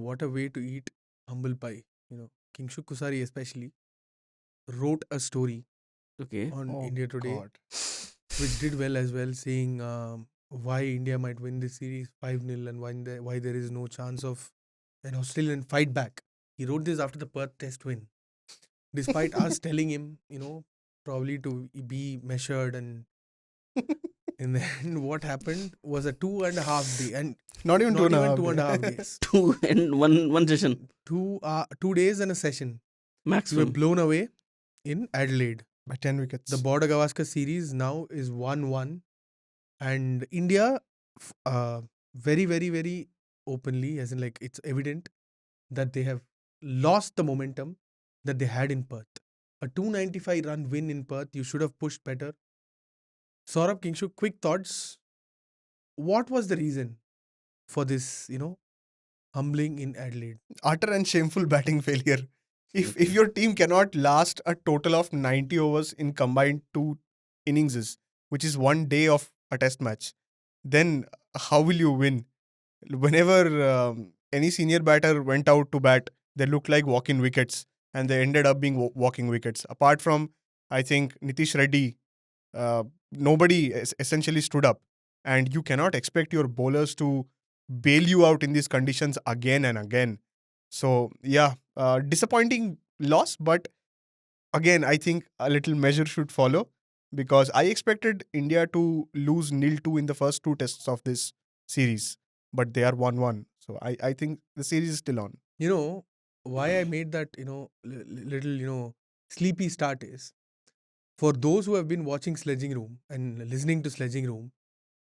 what a way to eat humble pie. Kingshuk Kusari especially wrote a story Okay. on Oh India Today, God. which did well as well, saying why India might win this series 5-0 and why there is no chance of an Australian fight back. He wrote this after the Perth Test win, despite us telling him, probably to be measured. And then what happened was a 2.5 day, and Not even not two and a even half. 2.5 days. days, Two and one session 2 days and a session. We were maximum. blown away in Adelaide. By 10 wickets. The Border-Gavaskar series now is 1-1, and India, very, very, very openly, as in like it's evident that they have lost the momentum that they had in Perth. A 295 run win in Perth, you should have pushed better. Saurabh, Kingshuk, quick thoughts. What was the reason for this, humbling in Adelaide? Utter and shameful batting failure. If Okay. your team cannot last a total of 90 overs in combined 2 innings, which is 1 day of a test match, then how will you win? Whenever any senior batter went out to bat, they looked like walk-in wickets, and they ended up being walking wickets. Apart from, I think, Nitish Reddy, nobody essentially stood up. And you cannot expect your bowlers to bail you out in these conditions again and again. So, yeah, disappointing loss. But again, I think a little measure should follow, because I expected India to lose 0-2 in the first 2 tests of this series, but they are 1-1. So I think the series is still on. You know, why I made that, little, sleepy start is, for those who have been watching Sledging Room and listening to Sledging Room,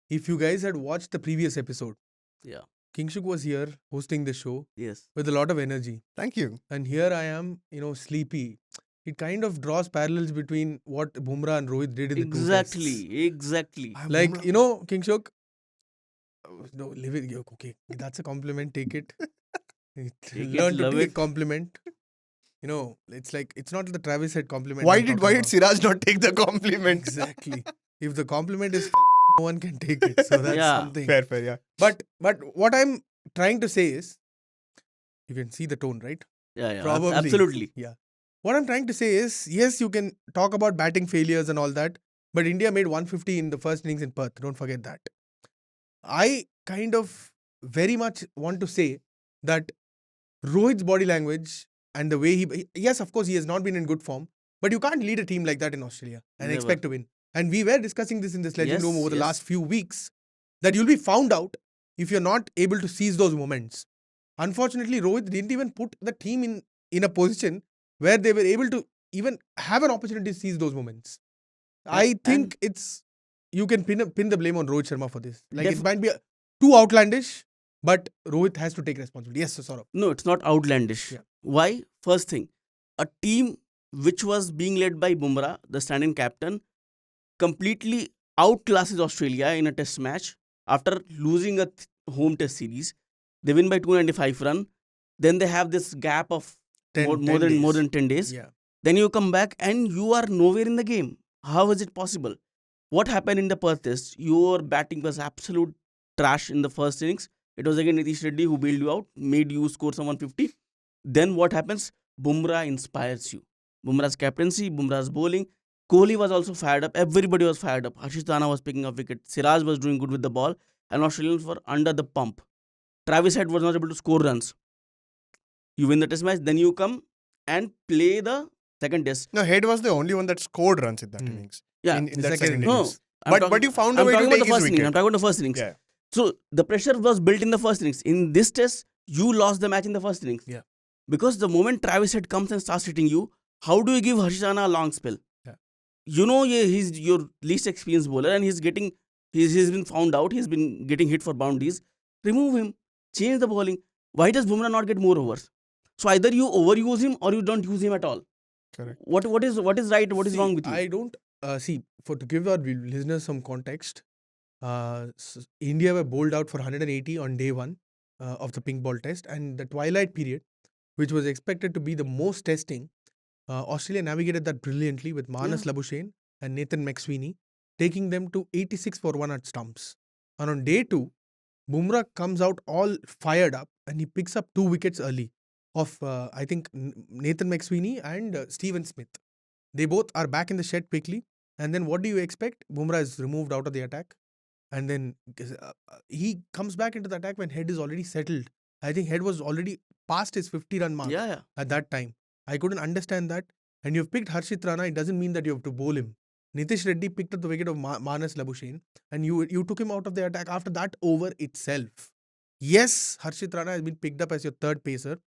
if you guys had watched the previous episode, Yeah. Kingshuk was here hosting the show Yes. with a lot of energy. Thank you. And here I am, sleepy. It kind of draws parallels between what Bumrah and Rohit did in the 2 tests. Exactly. Like, Kingshuk, no, live it. Okay, that's a compliment. Take it. Learn to love take it. compliment. It's like, it's not the Travis said compliment. Why I'm did talking about. Siraj not take the compliment? Exactly. If the compliment is no one can take it. So that's Yeah. something. Fair, yeah. But what I'm trying to say is, you can see the tone, right? Yeah. Probably. Absolutely. Yeah. What I'm trying to say is, yes, you can talk about batting failures and all that, but India made 150 in the first innings in Perth. Don't forget that. I kind of very much want to say that Rohit's body language and the way yes, of course, he has not been in good form, but you can't lead a team like that in Australia and Never. expect to win. And we were discussing this in the sledging Yes, room over the yes. last few weeks, that you'll be found out if you're not able to seize those moments. Unfortunately, Rohit didn't even put the team in a position where they were able to even have an opportunity to seize those moments. I think you can pin the blame on Rohit Sharma for this. Like, it might be too outlandish, but Rohit has to take responsibility. Yes, Saurabh. No, it's not outlandish. Yeah. Why? First thing, a team which was being led by Bumrah, the stand-in captain, completely outclasses Australia in a test match after losing a home test series. They win by 295 run. Then they have this gap of 10 more days. than 10 days. Yeah. Then you come back and you are nowhere in the game. How is it possible? What happened in the Perth Test? Your batting was absolute trash in the first innings. It was again Nitish Reddy who bailed you out, made you score some 150. Then what happens? Bumrah inspires you. Bumrah's captaincy, Bumrah's bowling. Kohli was also fired up. Everybody was fired up. Ashish Rana was picking up wicket. Siraj was doing good with the ball. And Australians were under the pump. Travis Head was not able to score runs. You win the test match, then you come and play the second test. No, Head was the only one that scored runs in that Hmm. innings. Yeah. In The that second second innings. innings. I'm But talking- you found a I'm way to talking about take the his first innings. wicket. I'm talking about the first innings. Yeah. So the pressure was built in the first innings. In this test, you lost the match in the first innings. Yeah. Because the moment Travis Head comes and starts hitting you, how do you give Ashish Rana a long spell? Yeah. He's your least experienced bowler and he's been found out. He's been getting hit for boundaries. Remove him. Change the bowling. Why does Bumrah not get more overs? So either you overuse him or you don't use him at all. Correct. What is right? What is wrong with you? I don't to give our listeners some context. India were bowled out for 180 on day one of the pink ball test, and the twilight period, which was expected to be the most testing, Australia navigated that brilliantly with Manas Labuschagne and Nathan McSweeney, taking them to 86 for 1 at stumps. And on day two, Bumrah comes out all fired up and he picks up 2 wickets early of I think Nathan McSweeney and Steven Smith. They both are back in the shed quickly, and then what do you expect? Bumrah is removed out of the attack, and then he comes back into the attack when Head is already settled. I think Head was already past his 50-run mark at that time. I couldn't understand that. And you've picked Harshit Rana, it doesn't mean that you have to bowl him. Nitish Reddy picked up the wicket of Manas Labuschagne, and you took him out of the attack after that over itself. Yes, Harshit Rana has been picked up as your third pacer,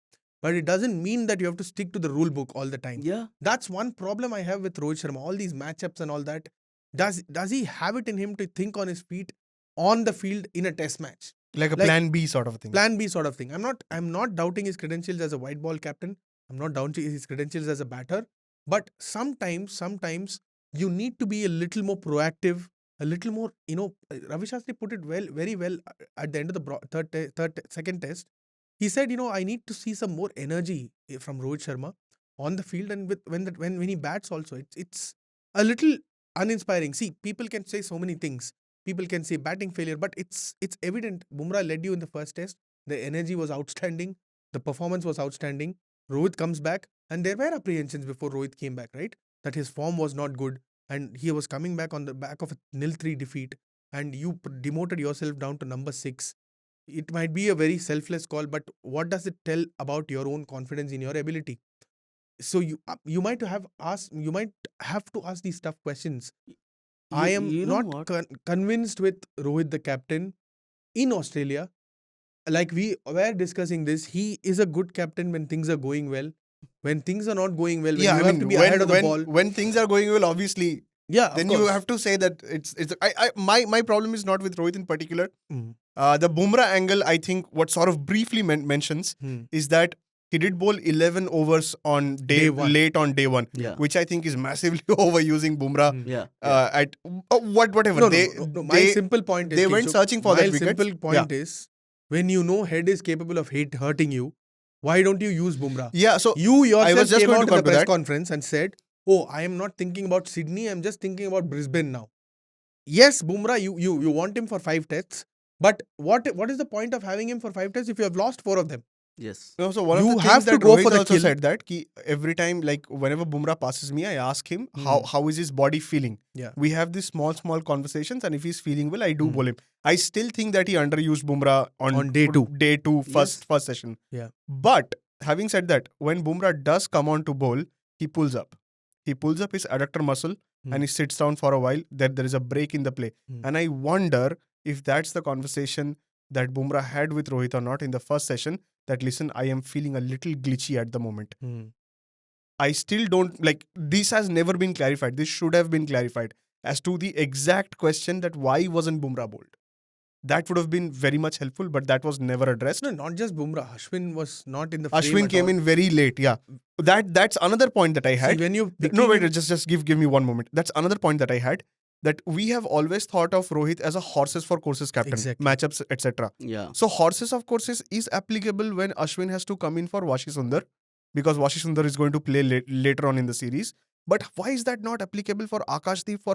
but it doesn't mean that you have to stick to the rule book all the time. Yeah. That's one problem I have with Rohit Sharma. All these matchups and all that. Does he have it in him to think on his feet on the field in a test match? Like a plan B sort of thing. Plan B sort of thing. I'm not doubting his credentials as a white ball captain. I'm not doubting his credentials as a batter. But sometimes you need to be a little more proactive, a little more, Ravi Shastri put it very well at the end of the second test. He said, I need to see some more energy from Rohit Sharma on the field, and when he bats also, it's a little uninspiring. See, people can say so many things. People can say batting failure, but it's evident. Bumrah led you in the first test. The energy was outstanding. The performance was outstanding. Rohit comes back, and there were apprehensions before Rohit came back, right? That his form was not good, and he was coming back on the back of a 0-3 defeat, and you demoted yourself down to number 6. It might be a very selfless call, but what does it tell about your own confidence in your ability? So you might have to ask these tough questions. I am not convinced with Rohit, the captain, in Australia. Like we were discussing this, he is a good captain when things are going well. When things are not going well, when you have to be ahead of the ball. When things are going well, obviously, then you have to say that it's. My problem is not with Rohit in particular. The Bumrah angle, I think, what sort of briefly mentions is that he did bowl 11 overs on late on day one, which I think is massively overusing Bumrah. At whatever. My simple point is they went searching for that wicket. My simple point is, when you know Head is capable of hurting you, why don't you use Bumrah? Yeah, so you yourself I was just came going out to in the press conference and said, "Oh, I am not thinking about Sydney. I'm just thinking about Brisbane now." Yes, Bumrah, you want him for 5 tests, but what is the point of having him for 5 tests if you have lost 4 of them? Yes. No, so one of the things that Rohit also said that every time, like whenever Bumrah passes me, I ask him how is his body feeling. Yeah. We have these small conversations, and if he's feeling well, I do bowl him. I still think that he underused Bumrah on day 2, first session. Yeah. But having said that, when Bumrah does come on to bowl, he pulls up. He pulls up his adductor muscle and he sits down for a while. There is a break in the play. And I wonder if that's the conversation that Bumrah had with Rohit or not in the first session, that listen, I am feeling a little glitchy at the moment. I still don't, this has never been clarified. This should have been clarified as to the exact question that why wasn't Bumrah bowled. That would have been very much helpful, but that was never addressed. No, not just Bumrah. Ashwin was not in the frame. Ashwin came in very late, yeah. That's another point that I had. See, when you just give me one moment. That's another point that I had. That we have always thought of Rohit as a horses for courses captain, matchups, etc. Yeah. So horses of courses is applicable when Ashwin has to come in for Vashi Sundar, because Vashi Sundar is going to play later on in the series. But why is that not applicable for Akashdeep for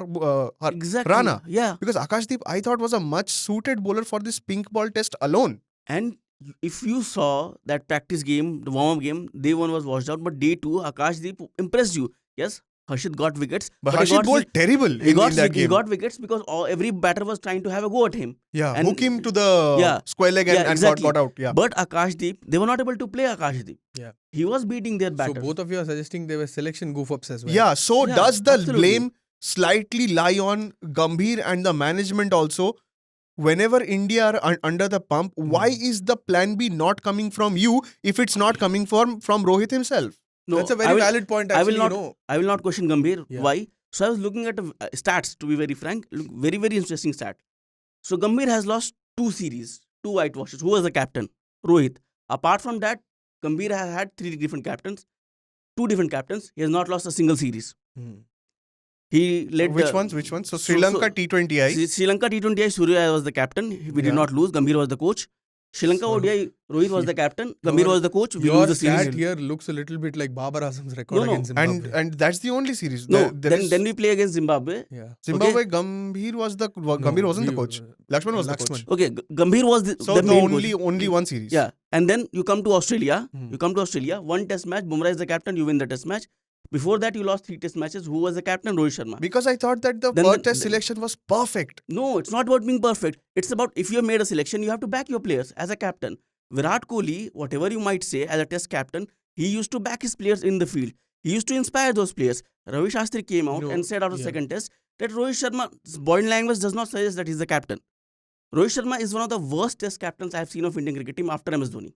Rana? Yeah. Because Akashdeep, I thought, was a much suited bowler for this pink ball test alone. And if you saw that practice game, the warm-up game, day 1 was washed out, but day 2, Akashdeep impressed you. Yes, Harshit got wickets. But Harshit bowled terrible in that game. He got wickets because every batter was trying to have a go at him. Yeah, and hook him to the square leg and got out. Yeah. But Akashdeep, they were not able to play Akashdeep. Yeah. He was beating their batters. So both of you are suggesting there were selection goof-ups as well. Yeah, so does the blame slightly lie on Gambhir and the management also? Whenever India are under the pump, why is the plan B not coming from you if it's not coming from Rohit himself? No, that's a very valid point. Actually, I will not question Gambhir. Yeah. Why? So I was looking at stats, to be very frank. Very, very interesting stat. So Gambhir has lost 2 series, 2 whitewashes. Who was the captain? Rohit. Apart from that, Gambhir has had 3 different captains. 2 different captains. He has not lost a single series. He led Which ones? So Sri Lanka T20I. Sri Lanka T20I, Surya was the captain. We did not lose. Gambhir was the coach. Sri Lanka So, ODI, Rohit was the captain, Gambhir your- was the coach. We Your lose the series. stat here looks a little bit like Babar Azam's record No, no. against And Zimbabwe. that's the only series. No, There is then we play against Zimbabwe. Yeah. Zimbabwe. Gambhir wasn't the coach. Lakshman was the coach. Okay, Gambhir was So the the main only coach. only one series. Yeah, and then you come to Australia. Hmm. You come to Australia. One test match. Bumrah is the captain. You win the test match. Before that, you lost 3 test matches. Who was the captain? Rohit Sharma. Because I thought that the Then Perth the- test selection was perfect. No, it's not about being perfect. It's about if you have made a selection, you have to back your players as a captain. Virat Kohli, whatever you might say as a test captain, he used to back his players in the field. He used to inspire those players. Ravi Shastri came out No, and said after yeah. second test that Rohit Sharma's body language does not suggest that he's the captain. Rohit Sharma is one of the worst test captains I've seen of Indian cricket team after MS Dhoni.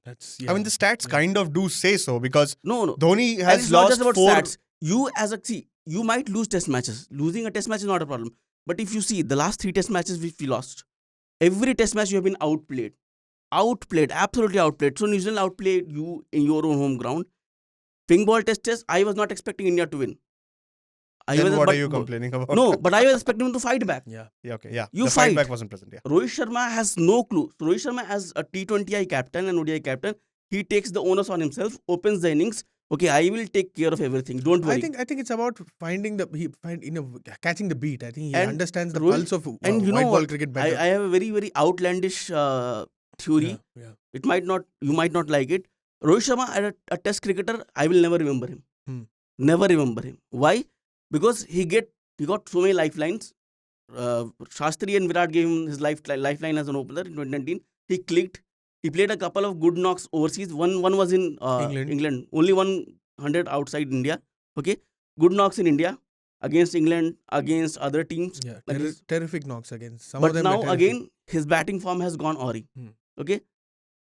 That's I mean, the stats kind of do say so because No. Dhoni And has it's not lost just about 4. stats. You as a you might lose test matches. Losing a test match is not a problem. But if you see the last 3 test matches which we lost, every test match you have been outplayed. Outplayed, absolutely outplayed. So New Zealand outplayed you in your own home ground. Pink ball test, I was not expecting India to win. Then what are you complaining about? No, but I was expecting them to fight back. Yeah. Yeah, okay, yeah. You the fight fight. back wasn't present, yeah. Rohit Sharma has no clue. So Rohit Sharma as a T20I captain and ODI captain, he takes the onus on himself, opens the innings. Okay, I will take care of everything. Don't worry. I think it's about finding catching the beat. I think he And understands the Rohit- pulse of and you know white ball what? cricket I better. have a very, very outlandish theory. Yeah. You might not like it. Rohit Sharma, as a test cricketer, I will never remember him. Hmm. Never remember him. Why? Because he got so many lifelines. Shastri and Virat gave him his lifeline as an opener in 2019. He clicked. He played a couple of good knocks overseas. One was in England. Only 100 outside India. Okay. Good knocks in India against England, against other teams. Yeah, like this. terrific knocks against some But of them. were now terrific. again, his batting form has gone awry. Hmm. Okay.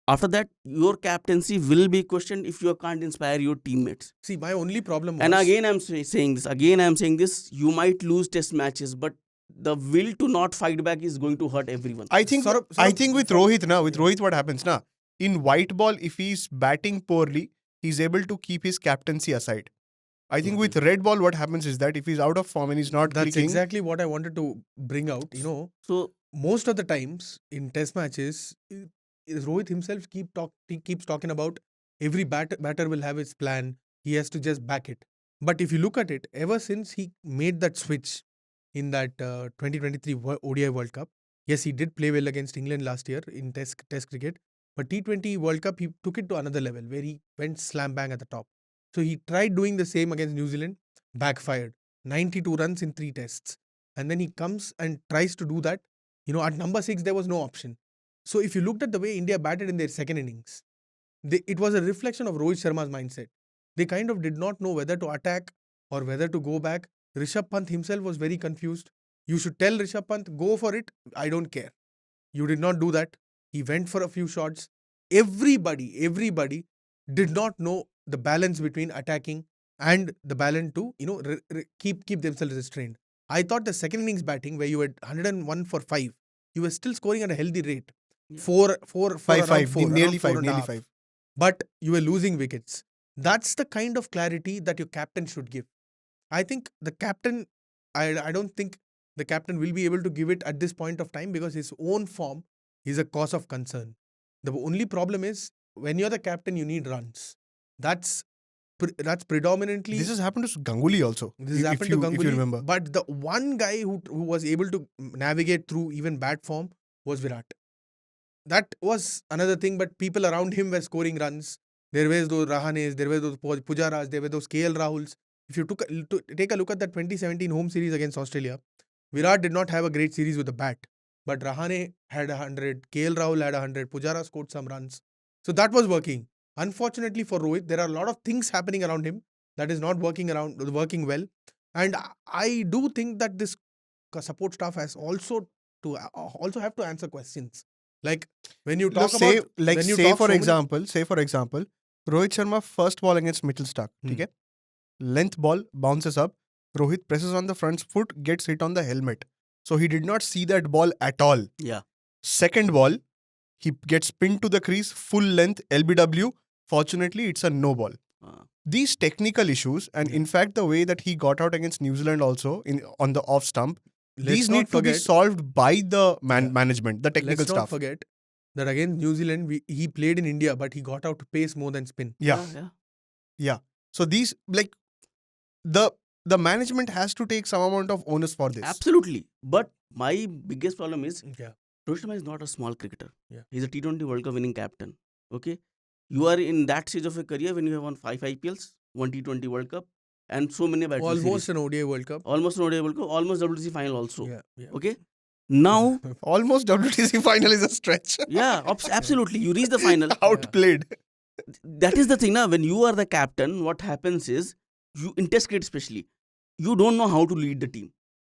After that, your captaincy will be questioned if you can't inspire your teammates. See, my only problem was, And again, I'm saying this. You might lose test matches, but the will to not fight back is going to hurt everyone. I think Saurabh, with Rohit now, what happens now? In white ball, if he's batting poorly, he's able to keep his captaincy aside. I think with red ball, what happens is that if he's out of form and he's not that's clicking, exactly what I wanted to bring out. So Most of the times in test matches, Rohit himself keeps talking about every batter will have his plan. He has to just back it. But if you look at it, ever since he made that switch in that 2023 ODI World Cup, yes, he did play well against England last year in test cricket. But T20 World Cup, he took it to another level where he went slam bang at the top. So he tried doing the same against New Zealand, backfired. 92 runs in 3 tests. And then he comes and tries to do that. At number 6, there was no option. So if you looked at the way India batted in their second innings, it was a reflection of Rohit Sharma's mindset. They kind of did not know whether to attack or whether to go back. Rishabh Pant himself was very confused. You should tell Rishabh Pant, go for it. I don't care. You did not do that. He went for a few shots. Everybody did not know the balance between attacking and the balance to keep themselves restrained. I thought the second innings batting, where you had 101 for 5, you were still scoring at a healthy rate. Yeah. 4, five, around nearly 5, four and a nearly half. 5. But you were losing wickets. That's the kind of clarity that your captain should give. I think the captain, I don't think the captain will be able to give it at this point of time because his own form is a cause of concern. The only problem is when you're the captain, you need runs. That's predominantly. This has happened to Ganguly also. This has happened to Ganguly. If you remember. But the one guy who was able to navigate through even bad form was Virat. That was another thing, but people around him were scoring runs. There were those Rahanes, there were those Pujaras, there were those KL Rahuls. If you take a look at the 2017 home series against Australia, Virat did not have a great series with the bat. But Rahane had 100, KL Rahul had 100, Pujara scored some runs. So that was working. Unfortunately for Rohit, there are a lot of things happening around him that is not working well. And I do think that this support staff has also have to answer questions. Like when you talk say about for example, Rohit Sharma first ball against Mitchell-Starc, okay? Length ball bounces up, Rohit presses on the front foot, gets hit on the helmet. So he did not see that ball at all. Yeah. Second ball, he gets pinned to the crease, full length, LBW. Fortunately, it's a no ball. These technical issues, and in fact, the way that he got out against New Zealand also on the off stump, these need to be solved by the management, the technical let's not staff. forget that against New Zealand, he played in India, but he got out to pace more than spin. Yeah. So these, like, the management has to take some amount of onus for this. Absolutely. But my biggest problem is Yeah. Rohit Sharma is not a small cricketer. Yeah. He's a T20 World Cup winning captain. Okay. You are in that stage of your career when you have won 5 IPLs, 1 T20 World Cup, and so many battle Almost series. an ODI World Cup. Almost an ODI World Cup, almost WTC final also. Yeah. Okay. Now, Almost WTC final is a stretch. yeah, absolutely. You reach the final. Outplayed. That is the thing now. When you are the captain, what happens is, you in test cricket especially, you don't know how to lead the team.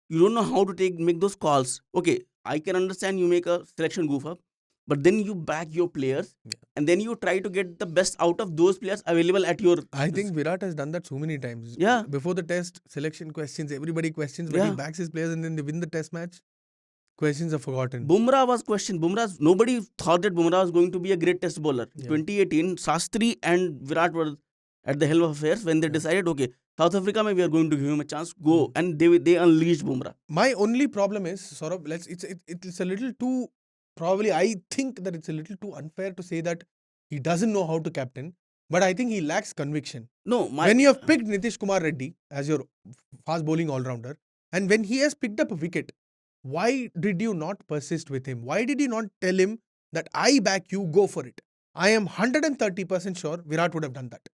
You don't know how to make those calls. Okay, I can understand you make a selection goof up, but then you back your players, and then you try to get the best out of those players available at your. I think Virat has done that so many times. Yeah. Before the test, selection questions, everybody questions, when he backs his players and then they win the test match, questions are forgotten. Bumrah was questioned. Nobody thought that Bumrah was going to be a great test bowler. 2018, Shastri and Virat were at the helm of affairs when they decided, okay, South Africa, we are going to give him a chance. Go. And they unleashed Bumrah. My only problem is, sort of, it's a little too, probably I think that it's a little too unfair to say that he doesn't know how to captain, but I think he lacks conviction. No, when you have picked Nitish Reddy as your fast bowling all-rounder, and when he has picked up a wicket, why did you not persist with him? Why did you not tell him that I back you, go for it? I am 130% sure Virat would have done that.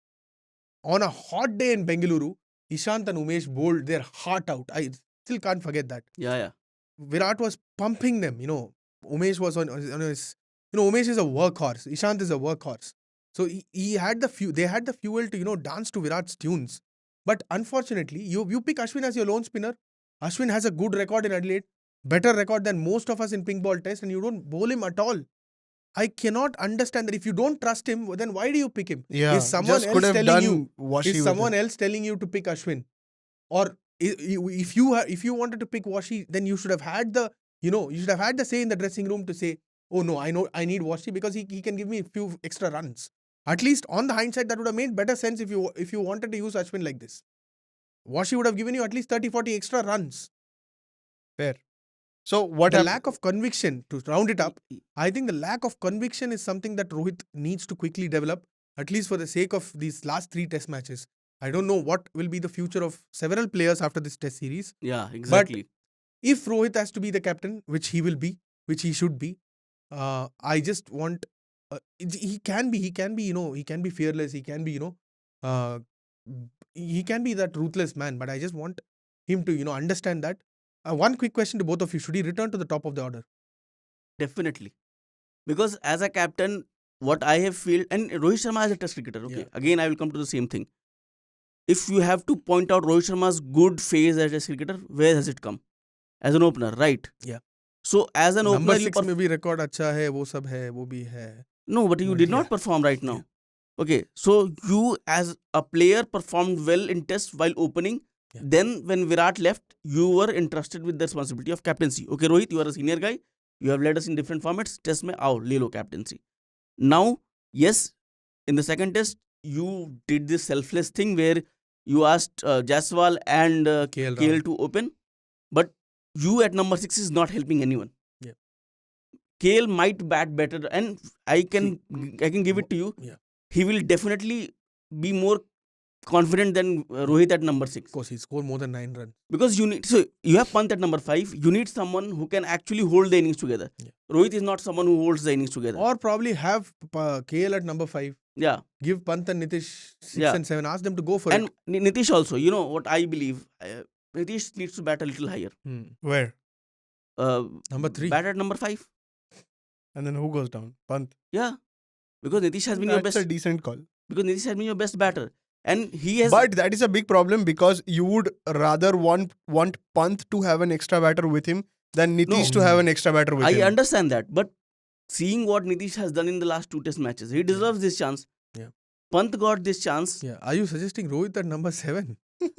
On a hot day in Bengaluru, Ishant and Umesh bowled their heart out. I still can't forget that. Yeah. Virat was pumping them, Umesh was on his, Umesh is a workhorse. Ishant is a workhorse. So they had the fuel to, dance to Virat's tunes. But unfortunately, you pick Ashwin as your lone spinner. Ashwin has a good record in Adelaide, better record than most of us in pink ball test, and you don't bowl him at all. I cannot understand that. If you don't trust him, then why do you pick him? Yeah, is someone else telling you to pick Ashwin? Or if you wanted to pick Washi, then you should have had the say in the dressing room to say, oh no, I know I need Washi because he can give me a few extra runs. At least on the hindsight, that would have made better sense if you wanted to use Ashwin like this. Washi would have given you at least 30-40 extra runs. Fair. So the lack of conviction, to round it up, I think the lack of conviction is something that Rohit needs to quickly develop, at least for the sake of these last 3 test matches. I don't know what will be the future of several players after this test series. Yeah, exactly. But if Rohit has to be the captain, which he will be, which he should be, I just want, he can be fearless, he can be, he can be that ruthless man, but I just want him to, understand that. One quick question to both of you. Should he return to the top of the order? Definitely. Because as a captain, what I have felt, and Rohit Sharma as a test cricketer, again I will come to the same thing. If you have to point out Rohit Sharma's good phase as a test cricketer, where has it come? As an opener, right? Yeah. So as an Number opener, 6 में भी record अच्छा है, वो सब है, वो भी है. No, but you did not perform right now. Okay, so you as a player performed well in test while opening. Then when Virat left, you were entrusted with the responsibility of captaincy. Okay, Rohit, you are a senior guy. You have led us in different formats. Test mein aao, le lo captaincy. Now, yes, in the second test, you did this selfless thing where you asked Jaiswal and KL to open. But you at number 6 is not helping anyone. Yeah. KL might bat better, and I can give it to you. Yeah. He will definitely be more confident than Rohit at number 6. Of course, he scored more than 9 runs. Because you have Pant at number 5. You need someone who can actually hold the innings together. Yeah. Rohit is not someone who holds the innings together. Or probably have KL at number 5. Yeah. Give Pant and Nitish 6 and 7. Ask them to go for it. And Nitish also, what I believe, Nitish needs to bat a little higher. Where? Number 3. Bat at number 5. And then who goes down? Pant. Yeah. Because Nitish has been your best. That's a decent call. Because Nitish has been your best batter. And he has. But that is a big problem because you would rather want Pant to have an extra batter with him than Nitish to have an extra batter with him. I understand that. But seeing what Nitish has done in the last 2 test matches, he deserves this chance. Yeah. Pant got this chance. Yeah. Are you suggesting Rohit at number 7?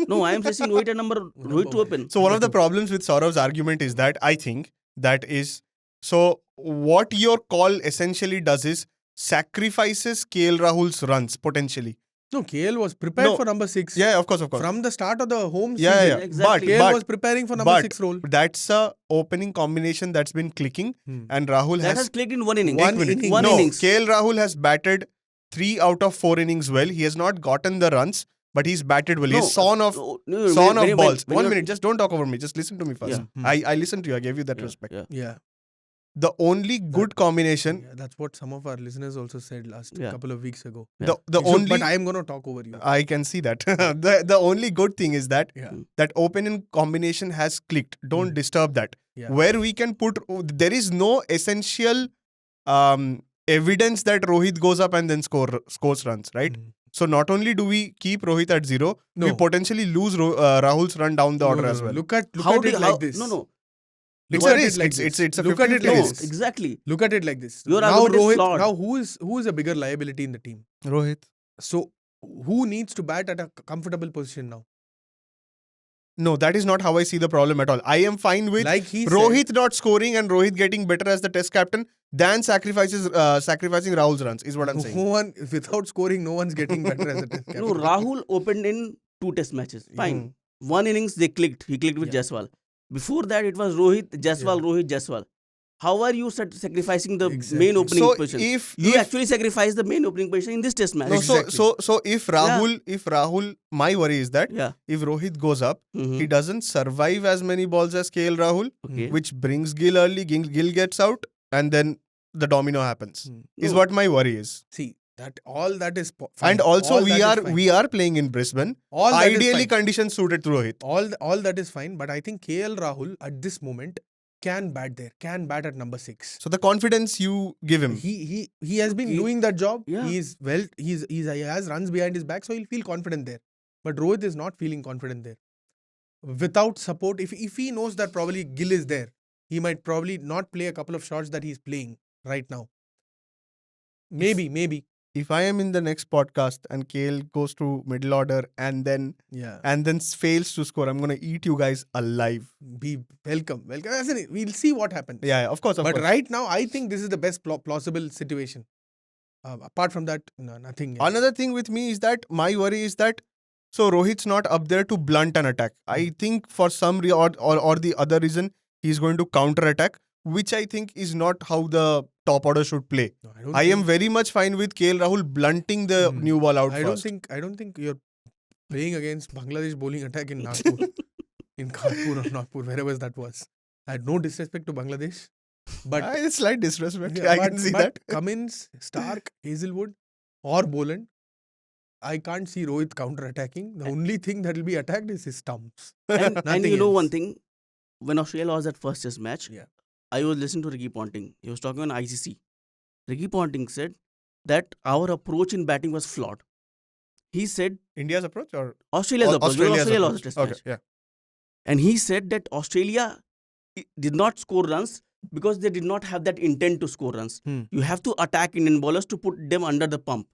No, I am suggesting Rohit at Rohit to open. So one of the problems with Saurav's argument is that I think that is, so what your call essentially does is sacrifices KL Rahul's runs potentially. No, KL was prepared No. for number 6. Yeah, of course. From the start of the home Yeah, season, yeah. Exactly. KL was preparing for number 6 role. That's a opening combination that's been clicking, and Rahul That has clicked in one inning. One One minute. inning. One No, innings. KL Rahul has batted 3 out of 4 innings well. He has not gotten the runs, but he's batted well. He's sawn off balls. 1 minute, just don't talk over me. Just listen to me first. Yeah. I listened to you. I gave you that respect. Yeah. The only good combination. Yeah, that's what some of our listeners also said last Yeah. couple of weeks ago. Yeah. The only. But I am going to talk over you. I can see that. the only good thing is that Yeah. that opening combination has clicked. Don't disturb that. Yeah. Where we can put, there is no essential evidence that Rohit goes up and then scores runs, right? So not only do we keep Rohit at 0, we No. potentially lose Rahul's run down the order as well. Look at it like this. No. It's Look a at it risk. like It's this. a Look at it 50-50 like risk. this. Exactly. Look at it like this. Your Now argument is Rohit, flawed. now who is a bigger liability in the team? Rohit. So who needs to bat at a comfortable position now? No, that is not how I see the problem at all. I am fine with Like he Rohit not scoring and Rohit getting better as the test captain than sacrificing Rahul's runs, is what I'm said, saying. no one without scoring, no one's getting better as a test captain. No, Rahul opened in 2 test matches. Fine. One innings they clicked. He clicked with Jaiswal. Before that, it was Rohit, Jaiswal, Rohit, Jaiswal. How are you sacrificing the main opening So position? if You actually sacrificed the main opening position in this test match. no, Exactly. so if Rahul, my worry is that Yeah. if Rohit goes up, Mhm. he doesn't survive as many balls as KL Rahul, Okay. which brings Gill early. Gill gets out, and then the domino happens. Is No. what my worry is. See, all that is fine. And also All that is fine. we are playing in Brisbane. All that is Ideally, fine. conditions suited to Rohit. All that is fine, but I think KL Rahul at this moment can bat there, can bat at number 6. So the confidence you give him. He has been Okay. doing that job. Yeah. He has runs behind his back, so he'll feel confident there. But Rohit is not feeling confident there. Without support, if he knows that probably Gill is there, he might probably not play a couple of shots that he's playing right now. Maybe. If I am in the next podcast and KL goes to middle order and then fails to score, I'm gonna eat you guys alive. Be welcome. We'll see what happens. Yeah, of course. But right now, I think this is the best plausible situation. Apart from that, no, nothing else. Another thing with me is that my worry is that so Rohit's not up there to blunt an attack. I think for some or the other reason he's going to counter attack, which I think is not how the top order should play. No, I am very much fine with KL Rahul blunting the new ball out first. I don't think you're playing against Bangladesh bowling attack in Nagpur, in Kanpur or Nagpur, wherever that was. I had no disrespect to Bangladesh, but It's slight disrespect. yeah, I can see but that. Cummins, Stark, Hazelwood, or Boland, I can't see Rohit counter-attacking. The only thing that will be attacked is his stumps. And Nothing you know else. one thing, when Australia lost that first test match, Yeah. I was listening to Ricky Ponting. He was talking on ICC. Ricky Ponting said that our approach in batting was flawed. He said India's approach or Australia's approach. Because Australia lost the test Okay, match. yeah. And he said that Australia did not score runs because they did not have that intent to score runs. You have to attack Indian bowlers to put them under the pump.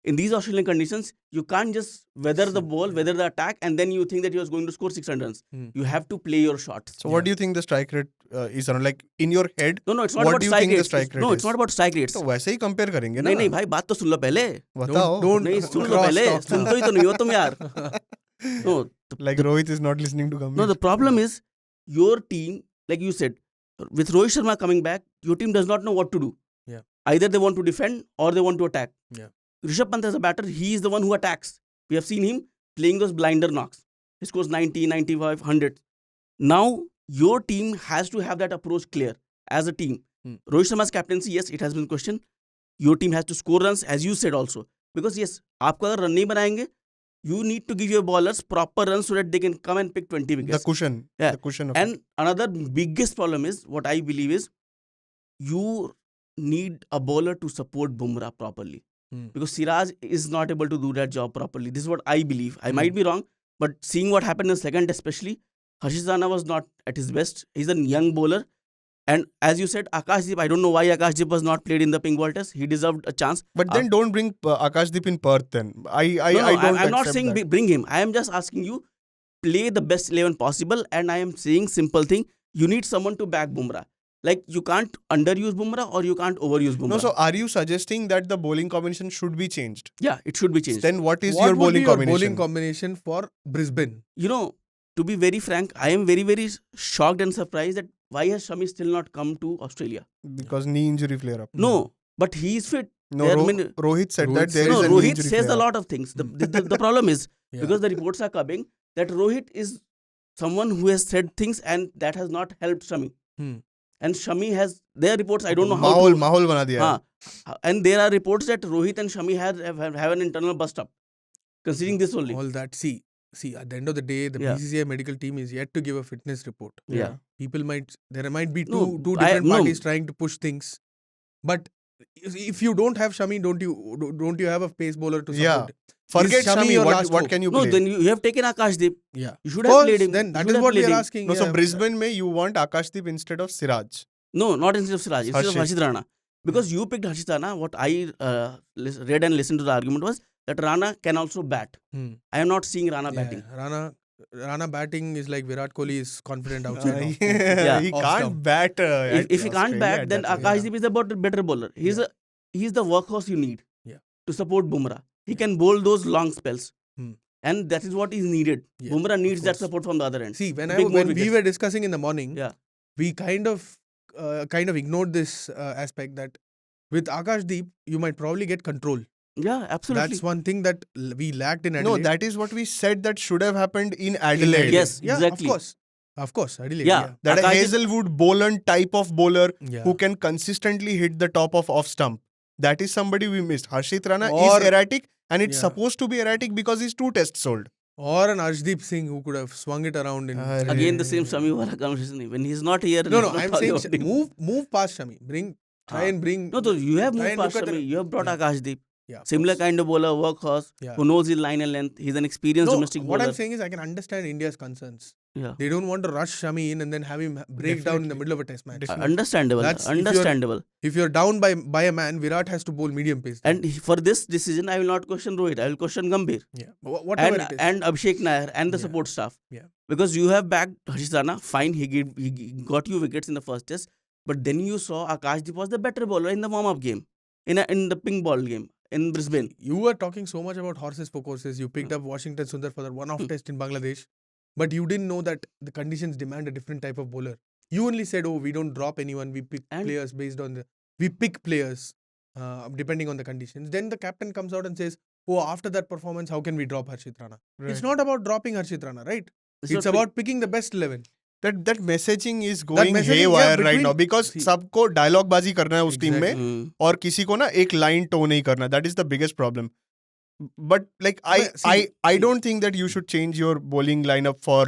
In these Australian conditions, you can't just weather the ball, weather the attack, and then you think that you are going to score 600 runs. You have to play your shots. So what do you think the strike rate is around? Like in your head, No, it's not what about do you strike think the rates. strike rate No, is? it's not about strike rates. तो वैसे ही compare करेंगे ना. नहीं भाई बात तो सुन लो पहले. बताओ. Don't नहीं सुन लो cross पहले. talk now. सुनते ही तो नहीं हो तुम यार. No, Like Rohit is not listening to Gambhir. no, the problem is your team, like you said, with Rohit Sharma coming back, your team does not know what to do. Yeah. Either they want to defend or they want to attack. Yeah. Rishabh Pant as a batter, he is the one who attacks. We have seen him playing those blinder knocks. He scores 90, 95, 100. Now, your team has to have that approach clear as a team. Rohit Sharma's captaincy, yes, it has been questioned. Your team has to score runs, as you said also. Because yes, आपको अगर run नहीं बनाएंगे, you need to give your bowlers proper runs so that they can come and pick 20 wickets. The cushion. Yeah. The cushion of And another biggest problem is, what I believe is, you need a bowler to support Bumrah properly. Because Siraj is not able to do that job properly. This is what I believe. I might be wrong, but seeing what happened in the second especially, Harshit Rana was not at his best. He's a young bowler. And as you said, Akashdeep, I don't know why Akashdeep was not played in the pink ball test. He deserved a chance. But then don't bring Akashdeep in Perth then. I don't I'm not accept saying that. bring him. I am just asking you, play the best 11 possible. And I am saying simple thing. You need someone to back Bumrah. Like you can't underuse Bumrah or you can't overuse Bumrah. No, so are you suggesting that the bowling combination should be changed? Yeah, it should be changed. Then what is What your would be bowling your combination? bowling combination for Brisbane? You know, to be very frank, I am very, very shocked and surprised that why has Shami still not come to Australia? Because knee injury flare up. No, but he is fit. No, There are many- Rohit said Rohit that there said- is No, a knee Rohit injury says flare a up. lot of things. The problem is Yeah. because the reports are coming that Rohit is someone who has said things and that has not helped Shami. Hmm. And Shami has their reports. I don't know how Mahol bana diya. हाँ, and there are reports that Rohit and Shami have an internal bust up. Considering this only. All that. See, at the end of the day, the Yeah. BCCI medical team is yet to give a fitness report. Yeah. There might be No, two different parties trying to push things. But if you don't have Shami, don't you have a pace bowler to support? Yeah. Is Forget Shami Shami. your What last what hope? can you No, play? then you have taken Akashdeep. Yeah. You should Of have course, played him. then You that should is have what we played are him. asking. No, so yeah. Brisbane mein you want Akashdeep instead of Siraj. No, not instead of Siraj, instead of Harshit. Harshit Rana. Because you picked Harshit Rana, what I read and listened to the argument was that Rana can also bat. Hmm. I am not seeing Rana Yeah, batting. Rana batting is like Virat Kohli is confident outside. Yeah. He Off can't stump. bat. If he can't bat, then Akashdeep is a better bowler. He's the workhorse you need Yeah. to support Bumrah. He can bowl those long spells. Hmm. And that is what is needed. Yeah, Bumrah needs that course. support from the other end. See, when Pick more we wickets. were discussing in the morning, Yeah. we kind of ignored this aspect that with Akashdeep, you might probably get control. Yeah, absolutely. That's one thing that we lacked in No, Adelaide. that is what we said that should have happened in Adelaide. Yes, yeah, exactly. Of course, Adelaide. Yeah. That a Akashdeep- Hazelwood Boland type of bowler Yeah. who can consistently hit the top of off stump. That is somebody we missed. Harshit Rana Or- is erratic and it's Yeah. supposed to be erratic because he's 2 tests old. Or an Arshdeep Singh who could have swung it around in. Again, the same Shami wala conversation. When he's not here, No, let's not I'm talk saying about him. move past Shami. Try and bring. No, so you have try moved and look past at the- Shami. You have brought Yeah. Akashdeep. Yeah, of Similar course. kind of bowler, workhorse, Yeah. who knows his line and length. He's an experienced No, domestic what bowler. I'm saying is I can understand India's concerns. Yeah. They don't want to rush Shami in and then have him break down in the Definitely. middle of a test match. Definitely. Understandable. That's- if you're- Understandable. If you're down by a man, Virat has to bowl medium pace. And for this decision, I will not question Rohit. I will question Gambhir. yeah, whatever it is. And Abhishek Nair and the Yeah. support staff. Yeah. Because you have backed Harshit Rana. Fine, he got you wickets in the first test. But then you saw Akashdeep was the better bowler in the warm-up game. In the pink ball game in Brisbane. You were talking so much about horses for courses. You picked up Washington Sundar for that one-off test in Bangladesh. But you didn't know that the conditions demand a different type of bowler. You only said, oh, we don't drop anyone. We pick And- players based on we pick players depending on the conditions. Then the captain comes out and says, oh, after that performance, how can we drop Harshit Rana? It's not about dropping Harshit Rana, right? It's about picking the best 11. That messaging is going messaging, haywire yeah, right between- now because See- सबको dialogue बाजी करना है उस team में Hmm. और किसी को ना एक line toe नहीं करना. That is the biggest problem. But like I see- don't think that you should change your bowling lineup for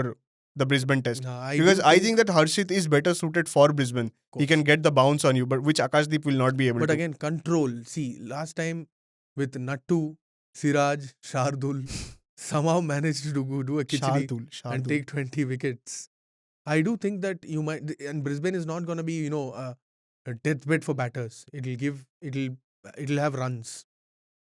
the Brisbane Test because I think that Harshit is better suited for Brisbane. He can get the bounce on you, but which Akashdeep will not be able But to. again, control. See, last time with Nattu, Siraj, Shardul, somehow managed to do a khichdi and take 20 wickets. I do think that you might, and Brisbane is not going to be, a deathbed for batters. It'll have runs.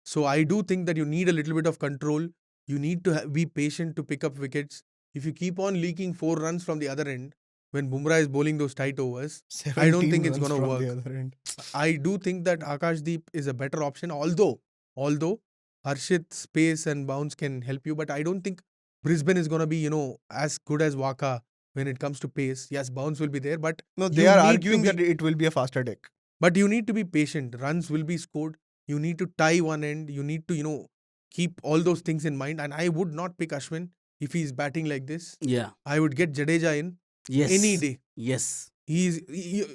So I do think that you need a little bit of control. You need to be patient to pick up wickets. If you keep on leaking 4 runs from the other end, when Bumrah is bowling those tight overs, I don't 17 think it's runs gonna from work. the other end. I do think that Akashdeep is a better option. Although Harshit's pace and bounce can help you, but I don't think Brisbane is going to be, as good as Waka when it comes to pace. Yes, bounce will be there, but No, they you are need to arguing be- that it will be a faster deck. you need to be patient. Runs will be scored. You need to tie one end. You need to, keep all those things in mind. And I would not pick Ashwin if he's batting like this. Yeah. I would get Jadeja in Yes. any day. Yes.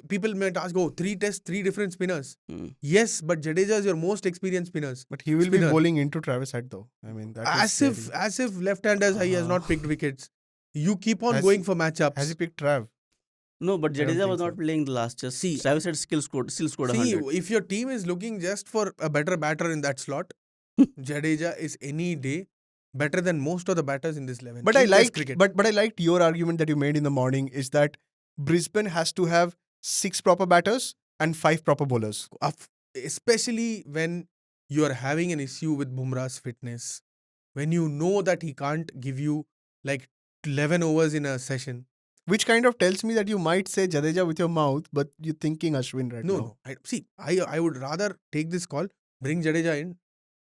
People might ask, 3 tests, 3 different spinners. Hmm. Yes, but Jadeja is your most experienced spinners. But he will be Spinner. bowling into Travis Head though. I mean, that is As if left-handers he has not picked wickets. You keep on Has- going for matchups. Has he picked Trav? No, but I don't Jadeja think was so. not playing the last test. See- Travis had still scored See, 100. if your team is looking just for a better batter in that slot, Jadeja is any day better than most of the batters in this 11. But I in Test liked, cricket. but I liked your argument that you made in the morning is that Brisbane has to have 6 proper batters and 5 proper bowlers. Especially when you are having an issue with Bumrah's fitness, when you know that he can't give you like 11 overs in a session, Which kind of tells me that you might say Jadeja with your mouth, but you're thinking Ashwin right No, now. no. I would rather take this call, bring Jadeja in,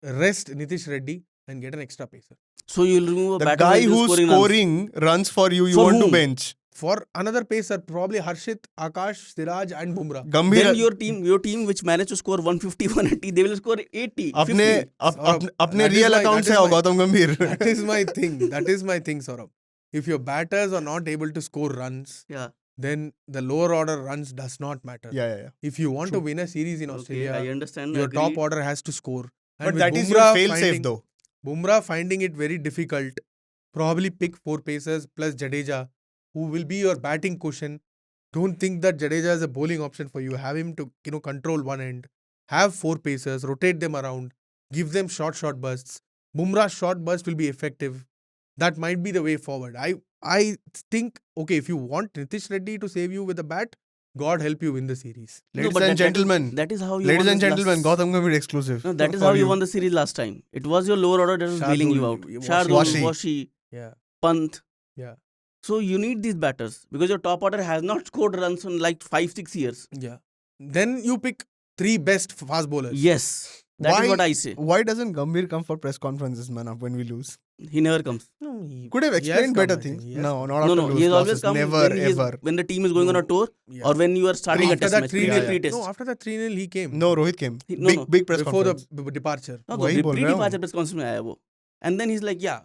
rest Nitish Reddy, and get an extra pacer. So you'll remove a The batter guy who's who's runs. scoring runs for you, you For want to whom? bench. For another pacer, probably Harshit, Akash, Siraj, and Bumrah. Gambhir Then your team which managed to score 150, 180, they will score 80, अपने 50. अपने that is real my- account that से is आओ my- Gautam गंभीर. That is my thing. That is my thing, Saurabh. If your batters are not able to score runs, Yeah. then the lower order runs does not matter. Yeah. If you want True. to win a series in Okay, Australia, I understand. your top agreed. order has to score. And But with that is your Bumrah fail safe finding- though. Bumrah finding it very difficult, probably pick 4 pacers plus Jadeja, who will be your batting cushion. Don't think that Jadeja is a bowling option for you. Have him to control one end. Have 4 pacers, rotate them around, give them short bursts. Bumrah's short burst will be effective. That might be the way forward. I think, okay, if you want Nitish Reddy to save you with a bat, God help you win the series. No, Ladies but and gentlemen, that is how you ladies won and this gentlemen, last- Gautam Gambhir exclusive. No, that is for how you won the series last time. It was your lower order that was bailing you out. Shardul, Shardul, Washi. Washi, Yeah. Pant. Yeah. So you need these batters because your top order has not scored runs in like 5-6 years. Yeah. Then you pick 3 best fast bowlers. Yes, that is Why- what I say. Why doesn't Gambhir come for press conferences, man, when we lose? He never comes. No, Could have he has explained come, better I think. things. He has No, come. not No, after no, lose he has always losses. come Never, when, when the team is going on a tour Yeah. or when you are starting a after test that match. 3-0, Pre-test. no, after that 3-0 he came. No, Rohit came. No, big, no. big press Before conference. the departure. No, वही तो बोल रहा हूँ। pre-departure press conference में आया वो. And then he's like, yeah,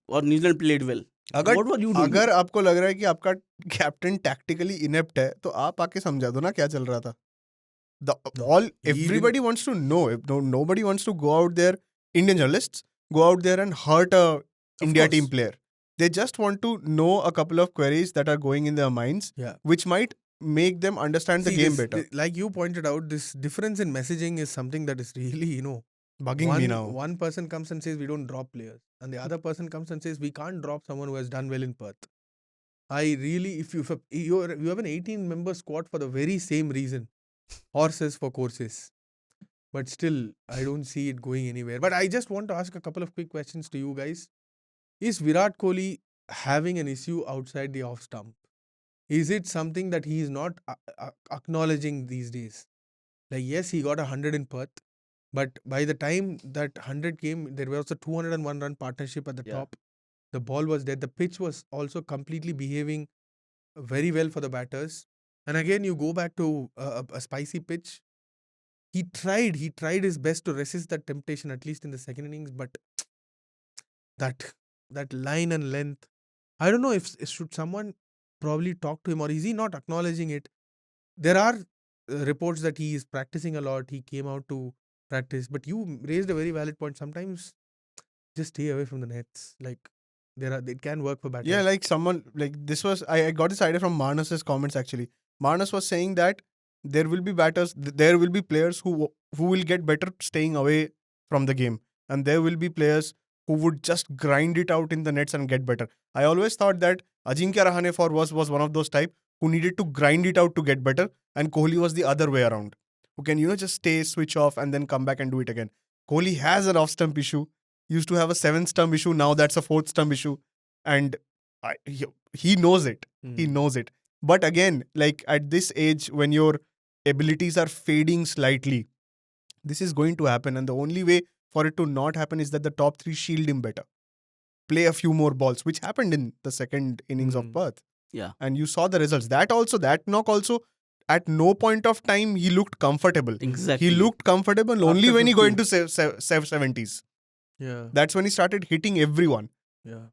or New Zealand played well. अगर What were you doing? अगर आपको लग रहा है कि आपका कैप्टन टैक्टिकली इनेप्ट है तो आप आके समझा दो ना क्या चल रहा था. Everybody wants to know. Nobody wants to go out there. Indian journalists go out there and hurt a India course. team player. They just want to know a couple of queries that are going in their minds, Yeah. which might make them understand the See, game this- better. like you pointed out, this difference in messaging is something that is really, Bugging me now. one person comes and says we don't drop players, and the other person comes and says we can't drop someone who has done well in Perth. I really, if you have an 18-member squad for the very same reason, horses for courses, but still I don't see it going anywhere. But I just want to ask a couple of quick questions to you guys. Is Virat Kohli having an issue outside the off stump? Is it something that he is not acknowledging these days? Like, yes, he got 100 in Perth, but by the time that 100 came, there was a 201 run partnership at the Yeah. top. The ball was dead. The pitch was also completely behaving very well for the batters. And again, you go back to a spicy pitch. He tried his best to resist that temptation, at least in the second innings, but that line and length, I don't know if should someone probably talk to him, or is he not acknowledging it? There are reports that he is practicing a lot. He came out to practice, but you raised a very valid point. Sometimes just stay away from the nets. Like, it can work for batters. Yeah, like someone like this was I got this idea from Manas's comments actually. Manas was saying that there will be batters, there will be players who will get better staying away from the game, and there will be players who would just grind it out in the nets and get better. I always thought that Ajinkya Rahane was one of those type who needed to grind it out to get better, and Kohli was the other way around, who can just stay, switch off, and then come back and do it again. Kohli has an off-stump issue. Used to have a 7th stump issue. Now that's a 4th stump issue. And he knows it. He knows it. But again, like at this age, when your abilities are fading slightly, this is going to happen. And the only way for it to not happen is that the top 3 shield him better. Play a few more balls, which happened in the second innings of Perth. Yeah. And you saw the results. That knock also, at no point of time he looked comfortable. Exactly. He looked comfortable only After when he got 50. into 70s. Yeah. That's when he started hitting everyone. Yeah.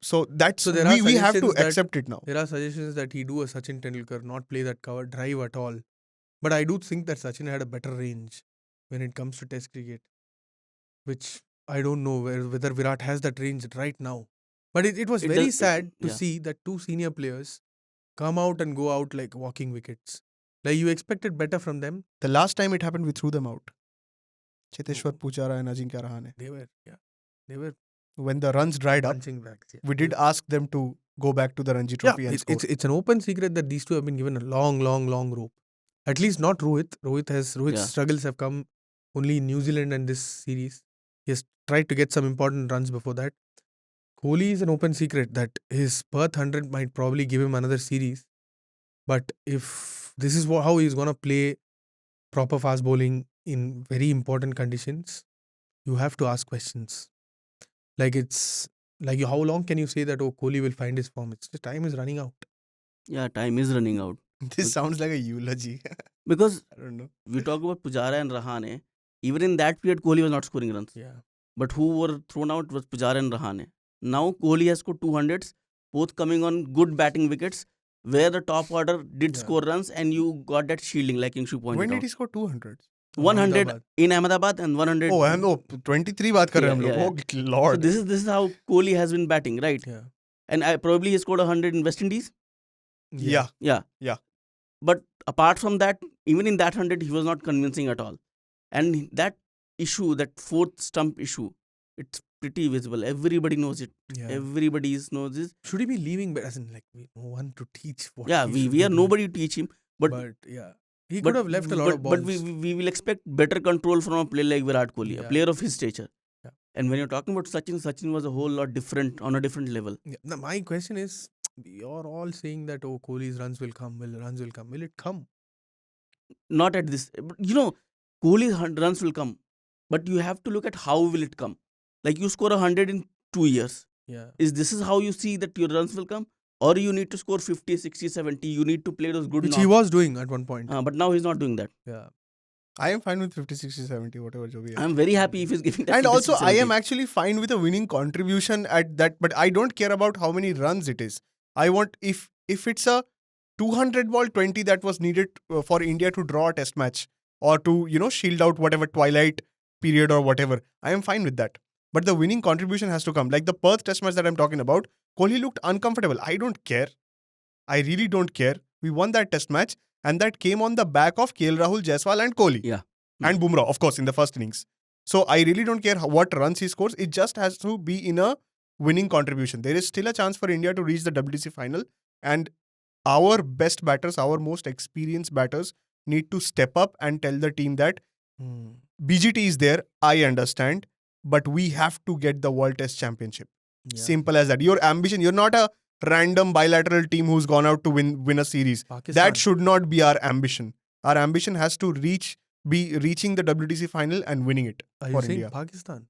So that's So there are we have to suggestions that- accept it now. There are suggestions that he do a Sachin Tendulkar, not play that cover drive at all. But I do think that Sachin had a better range when it comes to Test cricket, which I don't know whether Virat has that range right now. But it was It very does- sad to yeah. see that 2 senior players come out and go out like walking wickets. Like, you expected better from them. The last time it happened, we threw them out. Cheteshwar Pujara and Ajinkya Rahane. They were When the runs dried up, punching bags. Yeah. we did ask them to go back to the Ranji Trophy and score. It's an open secret that these two have been given a long rope. At least not Rohit. Rohit's Yeah. struggles have come only in New Zealand and this series. He has tried to get some important runs before that. Kohli is an open secret that his Perth 100 might probably give him another series. But if this is how he's going to play proper fast bowling in very important conditions, you have to ask questions. Like it's like how long can you say that Kohli will find his form? It's the time is running out. Yeah, time is running out. This sounds like a eulogy. Because I don't know. we talk about Pujara and Rahane. Even in that period, Kohli was not scoring runs. Yeah. But who were thrown out was Pujara and Rahane. Now Kohli has scored 200s, both coming on good batting wickets, where the top order did Yeah. score runs, and you got that shielding, like Kingshu pointed When out. did he score 200? 100 Ahmedabad. in Ahmedabad and 100. Oh, हम 23 बात कर रहे हैं हम Yeah, लोग. yeah. Oh So Lord. this is how Kohli has been batting, right? Yeah. And I probably he scored 100 in West Indies. Yeah. Yeah. But apart from that, even in that 100, he was not convincing at all. And that issue, that fourth stump issue, it's pretty visible. Everybody knows it. Yeah. Everybody knows this. Should he be leaving? But as in, like, no one to teach what. Yeah, he we should be are doing. nobody to teach him. But yeah, he could have left a lot of balls. But we will expect better control from a player like Virat Kohli, a Yeah. player of his stature. Yeah. And when you're talking about Sachin was a whole lot different, on a different level. Yeah. Now, my question is, you're all saying that Kohli's runs will come. Will it come? Not at this. You know, Kohli's runs will come. But you have to look at how will it come. Like you score 100 in 2 years. Yeah. This is how you see that your runs will come? Or you need to score 50, 60, 70. You need to play those good Which he was doing at one point. But now he's not doing that. Yeah. I am fine with 50, 60, 70, whatever. Jo bhi hai. I'm very happy if he's giving that. And 50, also, 60, I am 70. actually fine with a winning contribution at that, but I don't care about how many runs it is. I want, if it's a 200 ball 20 that was needed for India to draw a test match or to, shield out whatever twilight period or whatever, I am fine with that. But the winning contribution has to come. Like the Perth test match that I'm talking about, Kohli looked uncomfortable. I don't care. I really don't care. We won that test match and that came on the back of KL Rahul, Jaiswal and Kohli. Yeah. And Bumrah, of course, in the first innings. So I really don't care what runs he scores. It just has to be in a winning contribution. There is still a chance for India to reach the WTC final. And our best batters, our most experienced batters need to step up and tell the team that BGT is there. I understand. But we have to get the World Test Championship. Yeah. Simple as that. Your ambition, you're not a random bilateral team who's gone out to win a series. Pakistan. That should not be our ambition. Our ambition has to be reaching the WTC final and winning it Are for you saying India. Pakistan?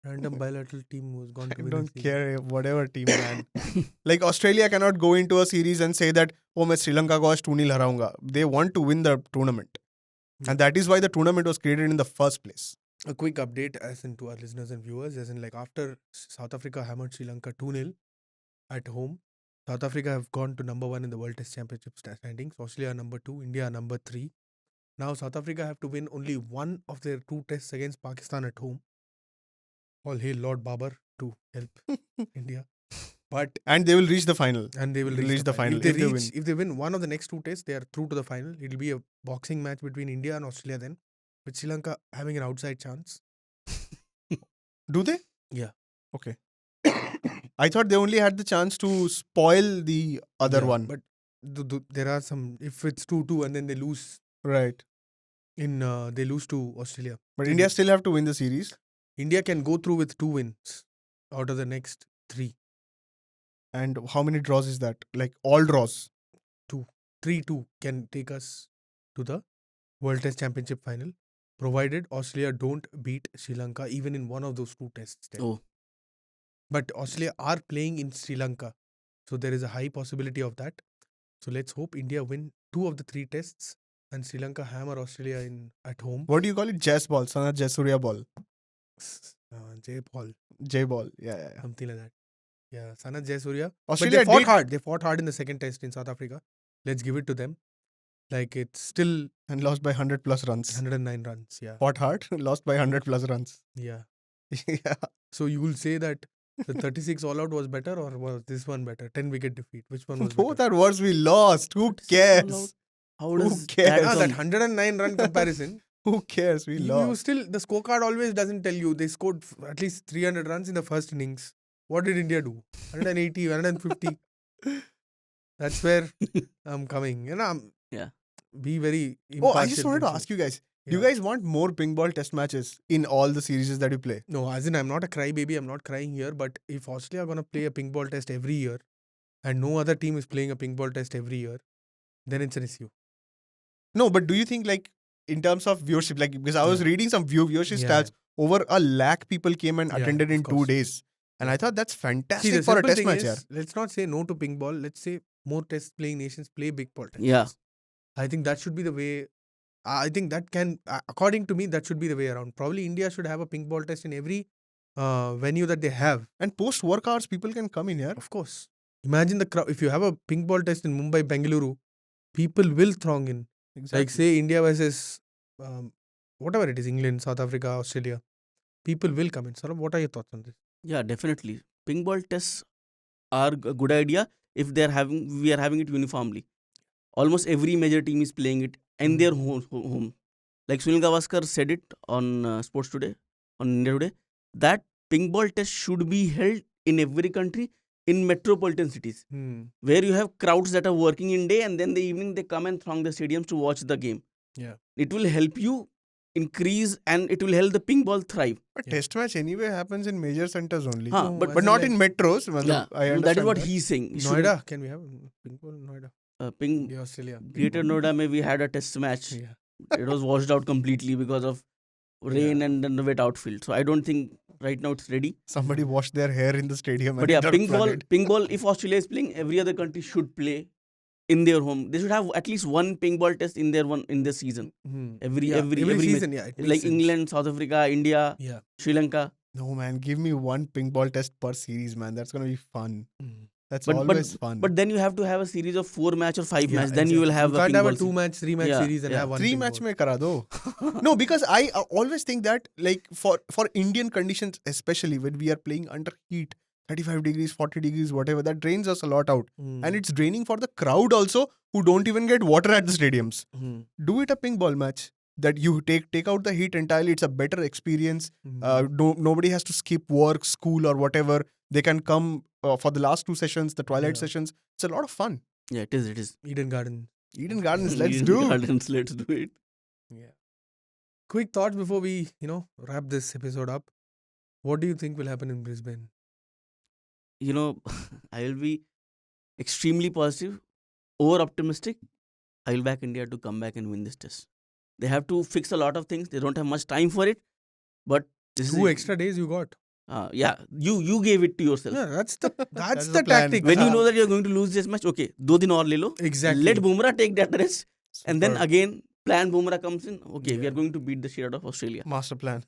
Random bilateral team who's gone to I win. don't care whatever team, man. Like Australia cannot go into a series and say that, oh, मैं Sri Lanka को आज 2-0 हराऊंगा. They want to win the tournament. Yeah. And that is why the tournament was created in the first place. A quick update as in to our listeners and viewers, as in like after South Africa hammered Sri Lanka 2-0 at home, South Africa have gone to number 1 in the World Test Championship standings. Australia number 2, India number 3. Now South Africa have to win only one of their 2 tests against Pakistan at home. All hail Lord Babar to help India. And they will reach the final. And they will reach the final. If they win one of the next 2 tests, they are through to the final. It will be a boxing match between India and Australia then, with Sri Lanka having an outside chance. Do they? Yeah. Okay. I thought they only had the chance to spoil the other one. But there are some, if it's 2-2 and then they lose, Right. they lose to Australia. But India still have to win the series. India can go through with 2 wins out of the next 3. And how many draws is that? Like all draws? 3-2 can take us to the World Test Championship final, provided Australia don't beat Sri Lanka even in one of those 2 tests. Oh. But Australia are playing in Sri Lanka, so there is a high possibility of that. So let's hope India win 2 of the 3 tests and Sri Lanka hammer Australia at home. What do you call it? Jazz ball. Sana Jasuria ball. J ball. J ball. Yeah. Something like that. Yeah, Sanat Jayasuriya. Australia but they fought did- hard. They fought hard in the second test in South Africa. Let's give it to them. Like it's still And lost by 100 plus runs. 109 runs. Yeah. Fought hard, lost by 100 plus runs. Yeah. Yeah. So you will say that the 36 all out was better or was this one better? 10 wicket defeat. Which one was Both better? are worse. We lost. Who cares? How Who does cares? Ah, that that come? 109 run comparison. Who cares? We you lost. still, the scorecard always doesn't tell you. They scored at least 300 runs in the first innings. What did India do? 180, 150. That's where I'm coming. Yeah. Be very Oh, impartial. I just wanted to also. ask you guys. Do you Yeah. guys want more pink ball test matches in all the series that you play? No, as in I'm not a crybaby. I'm not crying here. But if Australia are gonna play a pink ball test every year, and no other team is playing a pink ball test every year, then it's an issue. No, but do you think like in terms of viewership, like because I was Yeah. reading some viewership Yeah. stats, over 1 lakh people came and Yeah, attended of in 2 course. days, and Yeah. I thought that's See, fantastic the for a simple test thing match. is, Yeah. let's not say no to pink ball. Let's say more test playing nations play big ball tests. Yeah. I think that should be the way. I think that can, according to me, that should be the way around. Probably India should have a pink ball test in every venue that they have. And post work hours, people can come in here. Of course. Imagine the crowd. If you have a pink ball test in Mumbai, Bengaluru, people will throng in. Exactly. Like say India versus whatever it is, England, South Africa, Australia. People will come in. Saurabh, what are your thoughts on this? Yeah, definitely. Pink ball tests are a good idea if we are having it uniformly. Almost every major team is playing it in their home. Like Sunil Gavaskar said it on Sports Today, on India Today, that pink ball test should be held in every country in metropolitan cities, where you have crowds that are working in day and then the evening they come and throng the stadiums to watch the game. Yeah. It will help you increase and it will help the pink ball thrive. But test match anyway happens in major centers only. Huh, No, but as But in not like in metros. yeah, I understand that is what he's saying. You should- Noida, can we have pink ball in Noida? Pink India, Australia. pink Greater ball. Noida, we had a test match. Yeah. It was washed out completely because of rain Yeah. and then the wet outfield. So I don't think right now it's ready. Somebody washed their hair in the stadium. But and yeah, it got pink flooded. ball. If Australia is playing, every other country should play in their home. They should have at least one pink ball test in their season. Every Yeah, every season, yeah. It makes like sense. England, South Africa, India, Yeah. Sri Lanka. No, man. Give me one pink ball test per series, man. That's going to be fun. That's But always fun. but then you have to have a series of 4 match or 5 Yeah, match. Then you will have you a can't pink have ball a 2-match, 3-match Yeah, series and yeah. have one 3 pink match ball. mein kara do. No, because I always think that like for Indian conditions, especially when we are playing under heat, 35 degrees, 40 degrees, whatever, that drains us a lot out. And it's draining for the crowd also, who don't even get water at the stadiums. Do it a pink ball match that you take out the heat entirely. It's a better experience. Nobody has to skip work, school, or whatever. They can come for the last 2 sessions, the twilight Yeah. sessions. It's a lot of fun. Yeah, it is. It is. Eden Garden. Eden Gardens, let's Eden do. Gardens, let's do it. Yeah. Quick thoughts before we, wrap this episode up. What do you think will happen in Brisbane? You know, I will be extremely positive, over optimistic. I will back India to come back and win this test. They have to fix a lot of things. They don't have much time for it. But this 2 is extra days you got. yeah, you gave it to yourself. Yeah, that's the That's the the plan. tactic. When you know that you're going to lose this match, okay, 2 din aur le lo. Exactly. Let Bumrah take that rest. And then Superb. again, plan Bumrah comes in. Okay, we Yeah. are going to beat the shit out of Australia. Master plan.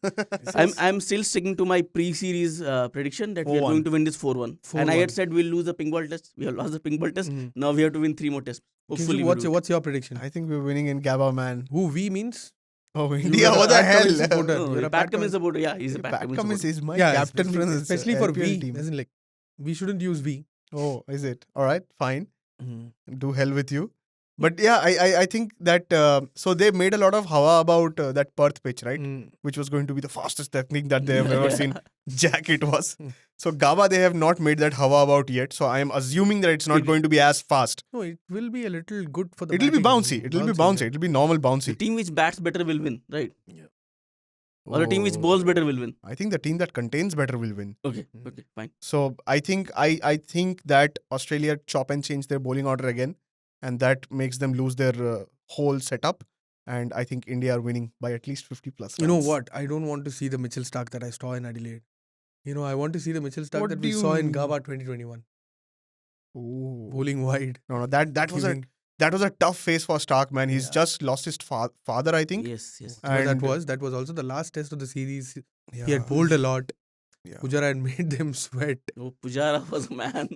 I'm still sticking to my pre-series prediction that we are 4-1. going to win this 4-1. And I had 4-1. said we'll lose the pink ball test. We have lost the pink ball test. Now we have to win 3 more tests. Hopefully, Kinshuk, we'll do it. what's your prediction? I think we're winning in Gabba, man. Who we means? Oh, You India, are a what the Pat hell? Cummins supporter. No, You're a Pat Pat Cummins Cummins. supporter. Yeah, he's a Pat Pat Cummins Cummins supporter. is my Yeah, captain for this especially for IPL we. team. As in like, we shouldn't use we. Oh, is it? All right, fine. Do hell with you. But yeah, I think that so they made a lot of hawa about that Perth pitch, right? Which was going to be the fastest technique that they have ever seen. Jack it was. So Gaba they have not made that hawa about yet. So I am assuming that it's not It- going to be as fast. No, it will be a little good for the It'll be batting. bouncy. It'll be bouncy. yeah. It'll be normal The bouncy. team which bats better will win, right? Yeah. Or the team which Oh. bowls better will win. I think the team that contains better will win. Okay, okay, fine. So I think that Australia chop and change their bowling order again, and that makes them lose their whole setup. And I think India are winning by at least 50 plus. You know runs. what? I don't want to see the Mitchell Stark that I saw in Adelaide. I want to see the Mitchell Stark What that do we saw in you- Gaba 2021. Ooh. Bowling wide. No, that was giving- that was a tough phase for Stark, man. He's Yeah. just lost his father, I think. Yes, yes. But And that was also the last test of the series. yeah, He had bowled a lot. yeah. Pujara had made them sweat. Oh, Pujara was a man.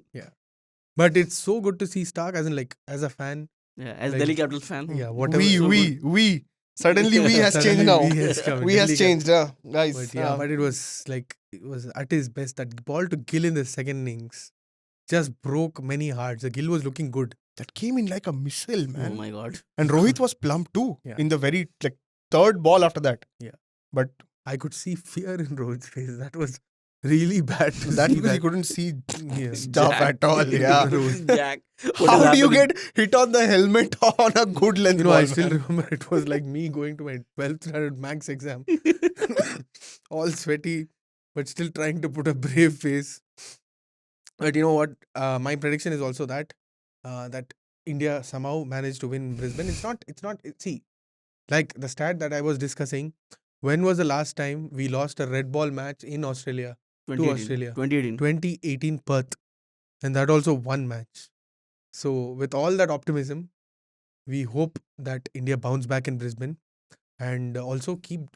But it's so good to see Stark as a fan. Yeah, as Like- Delhi Capitals fan. Yeah, whatever. we suddenly we has Suddenly changed now. we has come. We has Delhi changed, guys. But yeah, but it was at his best. That ball to Gill in the second innings just broke many hearts. The Gill was looking good. that came in like a missile, Oh man. my god. And Rohit was plump too Yeah. in the very third ball after that. Yeah. But I could see fear in Rohit's face. That was really bad to That's see because he that. couldn't see Yeah. stuff Jack. at all. Yeah. Jack. What is How do you happening? get hit on the helmet on a good length You know, ball, I still man? remember it was like me going to my 12th standard max exam, all sweaty, but still trying to put a brave face. But you know what? My prediction is also that India somehow managed to win Brisbane. See, like the stat that I was discussing. When was the last time we lost a red ball match in Australia to 2018. Australia? 2018. 2018 Perth, and that also one match. So with all that optimism, we hope that India bounce back in Brisbane, and also keep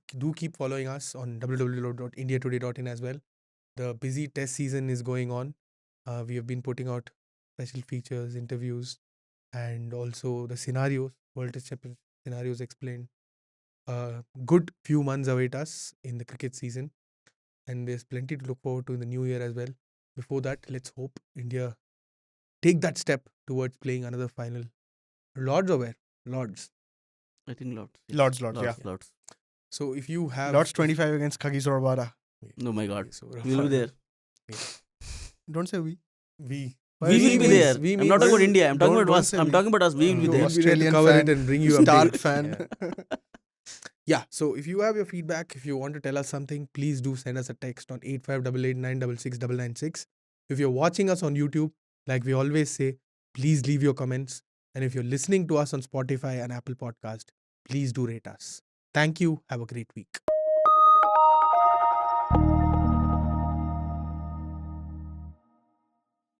following us on www.indiatoday.in as well. The busy test season is going on. We have been putting out special features, interviews, and also the scenarios, World Test Championship scenarios explained. Good few months await us in the cricket season, and there's plenty to look forward to in the new year as well. Before that, let's hope India take that step towards playing another final. Lords or where? Lords. I think Lords. Yes. Lords, yeah. Lords. So if you have Lords 25 against Khagi Sorabara. Oh my God. Okay, so We'll be there. Don't say we. We Why We is will it be we? there. We I'm not talking about means- India. I'm talking Don't- about don't us. say I'm we. talking about us. We will be You there. We'll be there to Australian cover fan, it and bring you Stark updates. fan. Yeah. So if you have your feedback, if you want to tell us something, please do send us a text on 8588966996. If you're watching us on YouTube, like we always say, please leave your comments. And if you're listening to us on Spotify and Apple Podcast, please do rate us. Thank you. Have a great week.